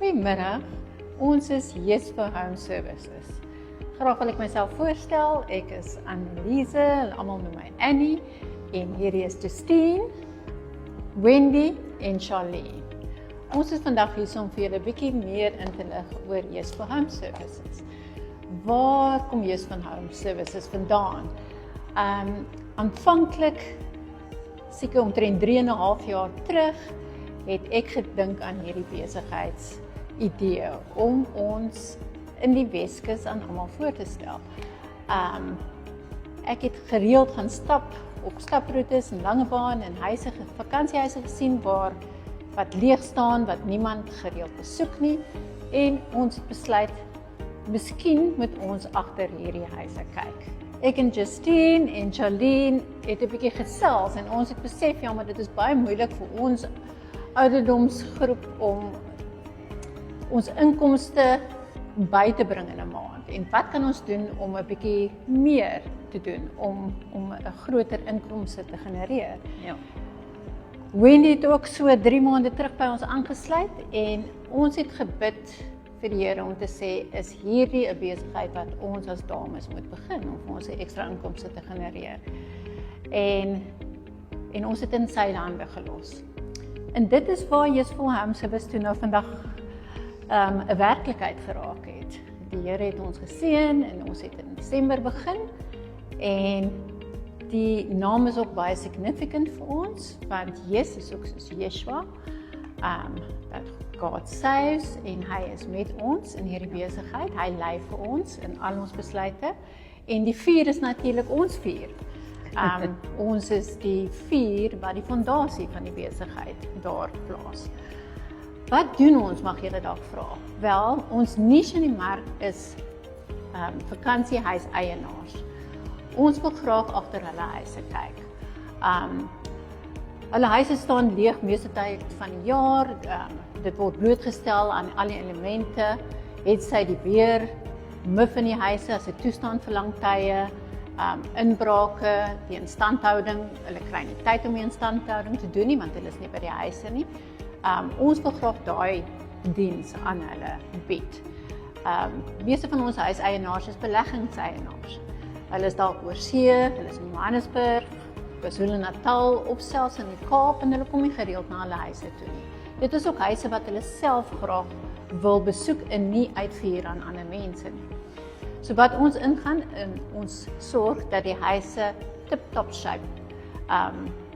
Goeiemiddag, ons is Yes for Home Services. Graag wil ek myself voorstel, ek is Anneliese, almal noem my Annie, en hierdie is Justine, Wendy en Charlene. Ons is vandag hier om vir julle 'n bietjie meer in te lig oor Yes for Home Services. Waar kom Yes for Home Services vandaan? Aanvanklik, seker omtrent 3,5 jaar terug, het ek gedink aan hierdie besigheidsidee om ons in die Weskus aan almal voor te stel. Ek het gereeld gaan stap op staproetes en Langebaan en huise, vakansiehuise gesien wat leeg staan, wat niemand gereeld besoek nie, en ons het besluit, miskien moet ons agter hierdie huise kyk. Ek en Justine en Charlene het 'n bietjie gesels en ons het besef, ja, maar dit is baie moeilik vir ons ouderdomsgroep om ons inkomste by te bring in 'n maand. En wat kan ons doen om 'n bietjie meer te doen om 'n groter inkomste te genereer? Ja. Wendy het ook so 3 maande terug by ons aangesluit en ons het gebid vir die Here om te sê, is hierdie 'n besigheid wat ons as dames moet begin om vir ons 'n ekstra inkomste te genereer. En ons het in sy hande gelos. En dit is waar Yes for Home Services toe nou vandag 'n werklikheid geraak het. Die Here het ons geseën en ons het in Desember begin en die naam is ook baie significant vir ons, want Yes is ook soos Yeshua, that God saves, en hy is met ons in hierdie besigheid, hy lei vir ons in al ons besluite, en die 4 is natuurlik ons 4. Ons is die 4 wat die fondasie van die besigheid daar plaas. Wat doen ons, mag julle dalk vra? Wel, ons niche in die mark is vakansiehuiseienaars. Ons wil graag agter hulle huise kyk. Hulle huise staan leeg meeste tyd van die jaar. Dit word blootgestel aan al die elemente. Het sy die weer, mif in die huise as 'n toestand vir lang tye, inbrake, die instandhouding. Hulle kry nie tyd om die instandhouding te doen nie, want hulle is nie by die huise nie. Ons wil graag daai diens aan hulle bied. Meeste van ons huiseienaars is beleggingseienaars. Hulle is dalk oor see, hulle is in Johannesburg, KwaZulu-Natal, of selfs in die Kaap, en hulle kom nie gereeld na hulle huise toe nie. Dit is ook huise wat hulle self graag wil besoek en nie uitverhuur aan ander mense nie. So wat ons ingaan, en ons sorg dat die huise tip-top shape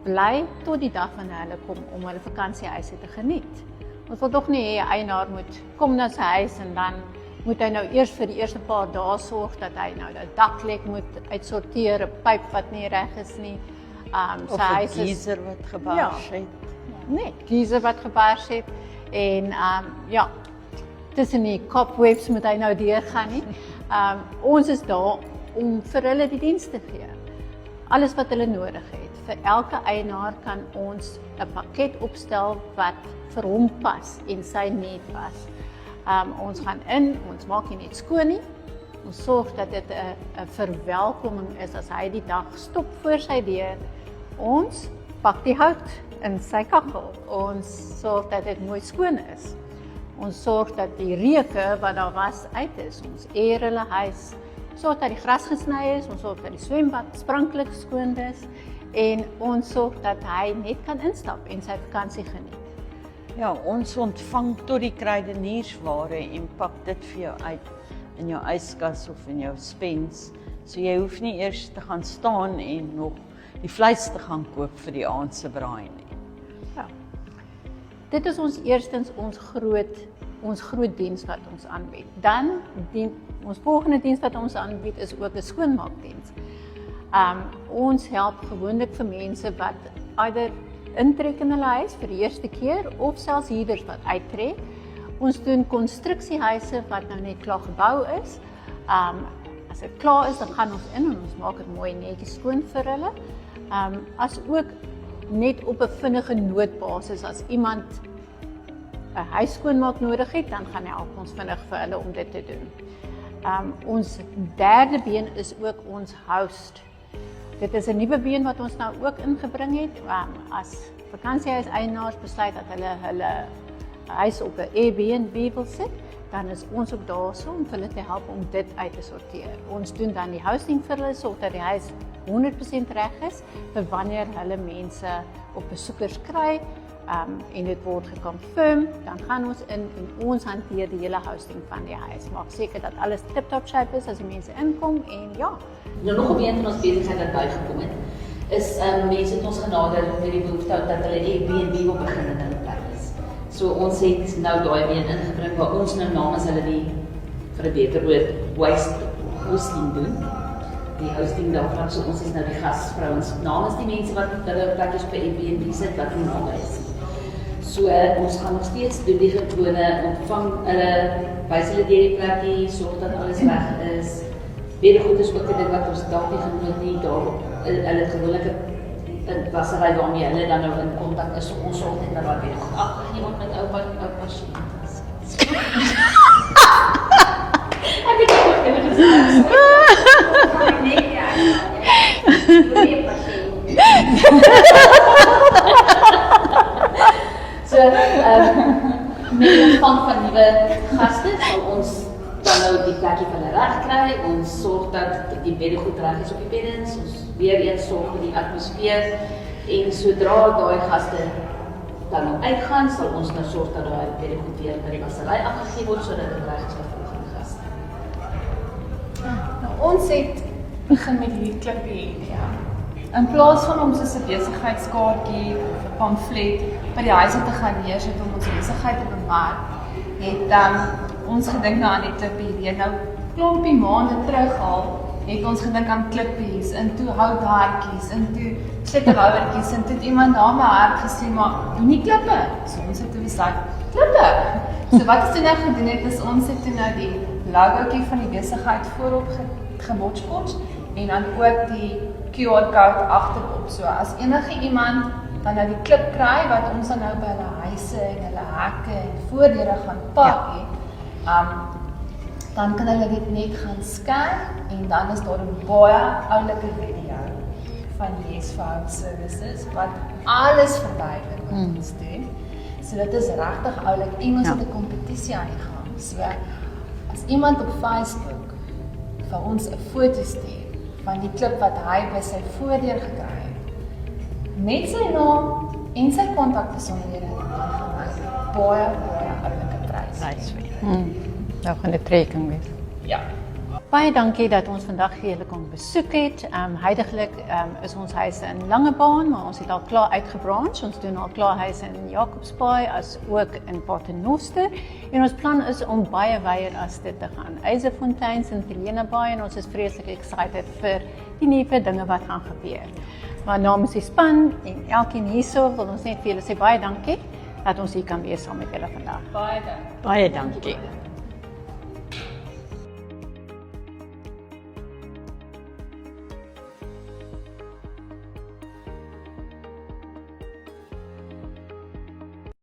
bly tot die dag wanneer hulle kom om hulle vakansiehuise te geniet. Ons wil tog nie hê 'n eienaar moet kom na sy huis en dan moet hy nou eers vir die eerste paar dae sorg dat hy nou 'n daklek moet uitsorteer, 'n pyp wat nie reg is nie. Of 'n geyser wat gebars het. Nee, geyser wat gebars het en tussen die cobwebs moet hy nou deurgaan nie. Ons is daar om vir hulle die diens te gee. Alles wat hulle nodig het. Vir elke eienaar kan ons 'n pakket opstel wat vir hom pas en sy need pas. Ons gaan in, ons maak nie net skoon nie. Ons sorg dat dit 'n verwelkoming is as hy die dag stop voor sy deur. Ons pak die hout in sy kaggel. Ons sorg dat dit mooi skoon is. Ons sorg dat die reuke wat daar was uit is. Ons eer hulle huis. Ons sorg dat die gras gesny is. Ons sorg dat die swembad spranklik skoon is. En ons sorg dat hy net kan instap en sy vakansie geniet. Ja, ons ontvang tot die kruideniersware en pak dit vir jou uit in jou yskas of in jou spens. So jy hoef nie eers te gaan staan en nog die vleis te gaan koop vir die aand se braai nie. Ja. Dit is eerstens ons groot diens wat ons aanbied. Dan ons volgende diens wat ons aanbied is ook 'n skoonmaakdiens. Ons help gewoonlik vir mense wat either intrek in hulle huis vir die eerste keer of selfs huurders wat uittrek. Ons doen konstruksiehuise wat nou net klaar gebou is. As dit klaar is, dan gaan ons in en ons maak dit mooi netjies skoon vir hulle. As ook net op 'n vinnige noodbasis, as iemand 'n huis skoonmaak nodig het, dan gaan help ons vinnig vir hulle om dit te doen. Ons derde been is ook ons host. Dit is 'n nuwe been wat ons nou ook ingebring het. As vakansiehuiseienaars besluit dat hulle huis op 'n Airbnb wil sit, dan is ons ook daarso om hulle te help om dit uit te sorteer. Ons doen dan die hosting vir hulle sodat die huis 100% reg is vir wanneer hulle mense op besoekers kry en dit word geconfirm, dan gaan ons in en ons hanteer die hele hosting van die huis. Maak seker dat alles tip-top shape is as die mense inkom en ja. Nou nog op een van ons besigheid wat bygekom het, is mense het ons genader met die behoefte dat hulle Airbnb wil begin in hulle plek is. So ons het nou daai been ingebring waar ons nou namens hulle die, vir 'n beter woord, waste hosting doen. Die hosting daarvan, so ons is nou die gasvrouens namens die mense wat hulle plekkies by Airbnb sit wat nie name is. So ons gaan nog steeds doen die gewone ontvang hulle, wys hulle deur die plekkie, sorg dat alles reg is. Bedegoed is ook 'n ding wat ons dalk nie genoem het nie, daar hulle het gewoonlik 'n wassery waarmee hulle dan nou in kontak is, so ons sorg net dat daar bedegoed afgegee word met oupa pasiënte. Ek weet nie of dit is nee, ja. So, met die ontvang van nuwe gaste sal ons dan nou die plekkie van hulle reg kry. Ons sorg dat die bedde goed reg is op die beddens. Ons weer eens sorg vir die atmosfeer. En sodra daai gaste dan nou uitgaan, sal ons nou sorg dat daai bedde goed weer by die wassery afgegee word sodat dit reg is vir volgende gaste. Nou, ons het begin met hierdie klippie. Ja. In plaas van om soos 'n besigheidskaartjie of 'n pamflet by die huise te gaan neersit om ons besigheid te bemark, het ons gedink aan die klippie hier. Nou, klompie maande terug al, het ons gedink aan klippies, en toe houthaartjies, en toe slitterhouertjies, en toe het iemand na my hart gesê, maar doen nie klippe. So ons het toe besluit, klippe. So wat ons toe nou gedoen het, is ons het toe nou die logootjie van die besigheid voorop gemotspot, en dan ook die QR-code agterop. So as enige iemand dan nou die klip kry, wat ons dan nou by hulle huise en hulle hekke en voordere gaan pak het, dan kan hulle dit net gaan scan en dan is daar 'n baie oulike video van Yes Phone Services wat alles verduidelik wat ons doen. So dit is regtig oulik. Engels het 'n kompetisie aan die gang. So as iemand op Facebook vir ons 'n foto stuur van die klip wat hy by sy voordeur gekry het, met sy naam en sy kontakbesonderhede, dan gaan hy baie oulike prys wen. Nou gaan dit trekking wees. Ja. Baie dankie dat ons vandag julle kon besoek het. Huidiglik is ons huise in Langebaan, maar ons het al klaar uitgebranch. Ons doen al klaar huise in Jacobsbaai as ook in Paternoster. En ons plan is om baie wyer as dit te gaan. Eisefontein, Sint-Helena Baai en ons is vreeslik excited vir die nuwe dinge wat gaan gebeur. Maar namens die span en elkeen hierso wil ons net vir julle sê baie dankie dat ons hier kan wees saam met julle vandag. Baie dankie. Baie dankie.